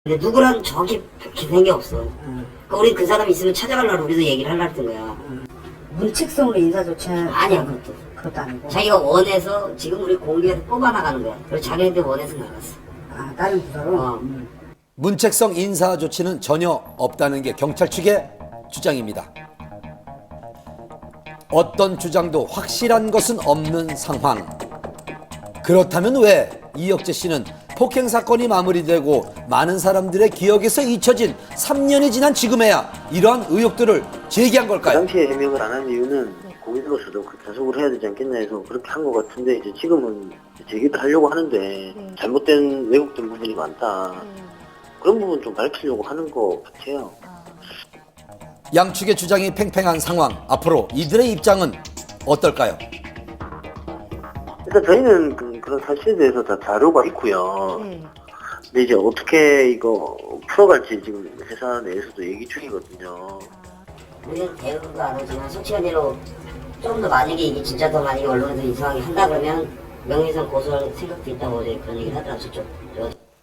근데 누구랑 정확히 기생한 게 없어. 그러니까 우리 그 사람 있으면 찾아가려고 우리도 얘기를 하려고 했던 거야. 문책성으로 인사 조치는 아니야, 그것도 아니고. 자기가 원해서 지금 우리 공개해서 뽑아나가는 거야. 그리고 자기한테 원해서 나갔어. 아, 다른 부서로? 문책성 인사 조치는 전혀 없다는 게 경찰 측의 주장입니다. 어떤 주장도 확실한 것은 없는 상황. 그렇다면 왜 이혁재 씨는 폭행 사건이 마무리되고 많은 사람들의 기억에서 잊혀진 3년이 지난 지금에야 이러한 의혹들을 제기한 그 걸까요? 당시에 해명을 안 한 이유는 공인으로서도 단속을 해야 되지 않겠나 해서 그렇게 한 것 같은데 이제 지금은 제기를 하려고 하는데 잘못된 왜곡된 부분이 많다. 그런 부분 좀 밝히려고 하는 것 같아요. 양측의 주장이 팽팽한 상황. 앞으로 이들의 입장은 어떨까요? 일단 저희는 그런 사실에 대해서 다 자료가 있고요. 근데 이제 어떻게 이거 풀어갈지 지금 회사 내에서도 얘기 중이거든요. 우리는 대응도 안 하지만 솔직한 대로 좀 더 만약에 이게 진짜 더 만약에 언론에서 이상하게 한다 그러면 명예훼손 고소할 생각도 있다고 어제 그런 얘기를 하더라고요. 저쪽.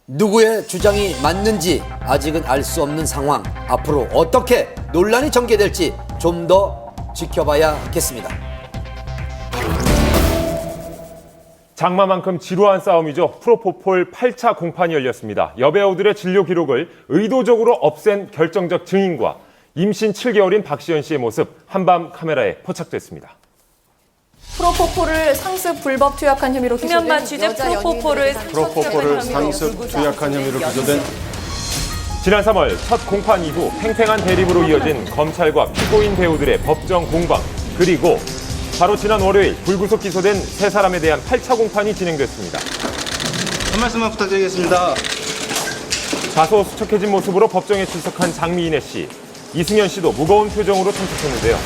누구의 주장이 맞는지 아직은 알 수 없는 상황. 앞으로 어떻게 논란이 전개될지 좀 더 지켜봐야겠습니다. 장마만큼 지루한 싸움이죠. 프로포폴 8차 공판이 열렸습니다. 여배우들의 진료 기록을 의도적으로 없앤 결정적 증인과 임신 7개월인 박시연 씨의 모습 한밤 카메라에 포착됐습니다. 프로포폴을 상습 불법 투약한 혐의로 김현만 기소된 취재 프로포폴을 상습 투약한 혐의로 기소된 지난 3월 첫 공판 이후 팽팽한 대립으로 이어진 검찰과 피고인 배우들의 법정 공방. 그리고 바로 지난 월요일 불구속 기소된 세 사람에 대한 8차 공판이 진행됐습니다. 한 말씀만 부탁드리겠습니다. 다소 수척해진 모습으로 법정에 출석한 장미인혜 씨, 이승현 씨도 무거운 표정으로 참석했는데요.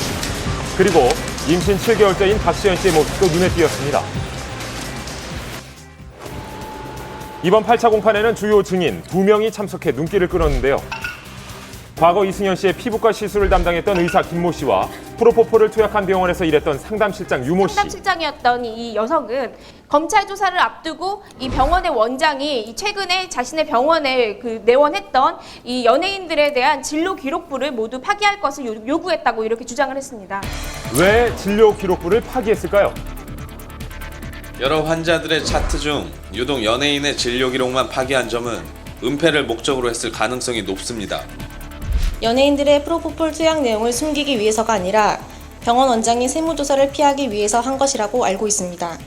그리고 임신 7개월째인 박시연 씨의 모습도 눈에 띄었습니다. 이번 8차 공판에는 주요 증인 2명이 참석해 눈길을 끌었는데요. 과거 이승현 씨의 피부과 시술을 담당했던 의사 김모 씨와 프로포폴을 투약한 병원에서 일했던 상담실장 유모 씨. 상담실장이었던 이 여성은 검찰 조사를 앞두고 이 병원의 원장이 최근에 자신의 병원에 내원했던 이 연예인들에 대한 진료 기록부를 모두 파기할 것을 요구했다고 이렇게 주장을 했습니다. 왜 진료 기록부를 파기했을까요? 여러 환자들의 차트 중 유독 연예인의 진료 기록만 파기한 점은 은폐를 목적으로 했을 가능성이 높습니다. 연예인들의 프로포폴 투약 내용을 숨기기 위해서가 아니라 병원 원장이 세무조사를 피하기 위해서 한 것이라고 알고 있습니다.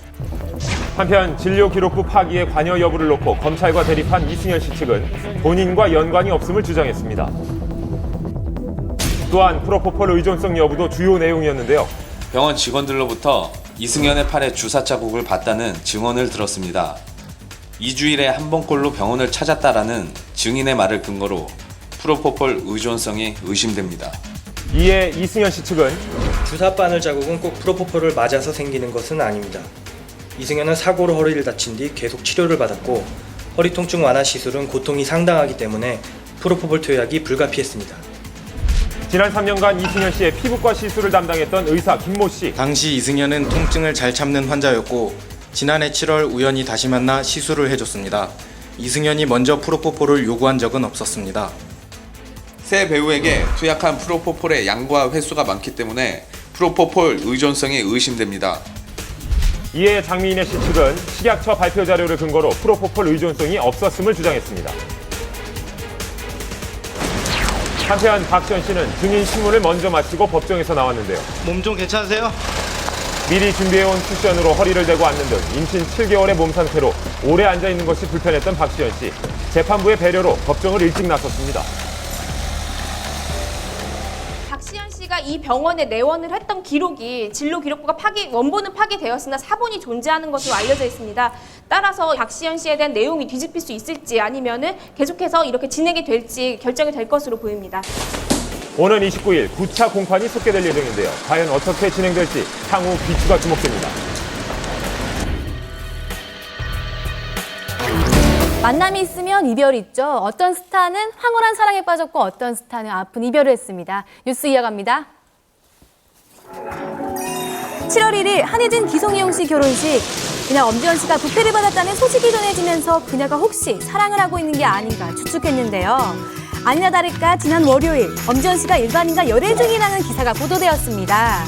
한편 진료 기록부 파기의 관여 여부를 놓고 검찰과 대립한 이승현 씨 측은 본인과 연관이 없음을 주장했습니다. 또한 프로포폴 의존성 여부도 주요 내용이었는데요. 병원 직원들로부터 이승현의 팔에 주사 자국을 봤다는 증언을 들었습니다. 2주일에 한 번꼴로 병원을 찾았다라는 증인의 말을 근거로 프로포폴 의존성이 의심됩니다. 이에 이승현 씨 측은 주사 바늘 자국은 꼭 프로포폴을 맞아서 생기는 것은 아닙니다. 이승현은 사고로 허리를 다친 뒤 계속 치료를 받았고 허리 통증 완화 시술은 고통이 상당하기 때문에 프로포폴 투약이 불가피했습니다. 지난 3년간 이승현 씨의 피부과 시술을 담당했던 의사 김모 씨. 당시 이승현은 통증을 잘 참는 환자였고 지난해 7월 우연히 다시 만나 시술을 해줬습니다. 이승현이 먼저 프로포폴을 요구한 적은 없었습니다. 새 배우에게 투약한 프로포폴의 양과 횟수가 많기 때문에 프로포폴 의존성이 의심됩니다. 이에 장미인혜 씨 측은 식약처 발표 자료를 근거로 프로포폴 의존성이 없었음을 주장했습니다. 한편 박시연 씨는 증인 신문을 먼저 마치고 법정에서 나왔는데요. 몸 좀 괜찮으세요? 미리 준비해온 쿠션으로 허리를 대고 앉는 등 임신 7개월의 몸 상태로 오래 앉아있는 것이 불편했던 박시연 씨. 재판부의 배려로 법정을 일찍 나섰습니다. 박시연 씨가 이 병원에 내원을 했던 기록이 진료 기록부가 원본은 파기되었으나 사본이 존재하는 것으로 알려져 있습니다. 따라서 박시연 씨에 대한 내용이 뒤집힐 수 있을지 아니면은 계속해서 이렇게 진행이 될지 결정이 될 것으로 보입니다. 오는 29일 9차 공판이 속개될 예정인데요. 과연 어떻게 진행될지 향후 귀추가 주목됩니다. 만남이 있으면 이별이 있죠. 어떤 스타는 황홀한 사랑에 빠졌고 어떤 스타는 아픈 이별을 했습니다. 뉴스 이어갑니다. 7월 1일 한혜진 기성용 씨 결혼식. 그냥 엄지원 씨가 도태를 받았다는 소식이 전해지면서 그녀가 혹시 사랑을 하고 있는 게 아닌가 추측했는데요. 아니나 다를까 지난 월요일 엄지원 씨가 일반인과 열애 중이라는 기사가 보도되었습니다.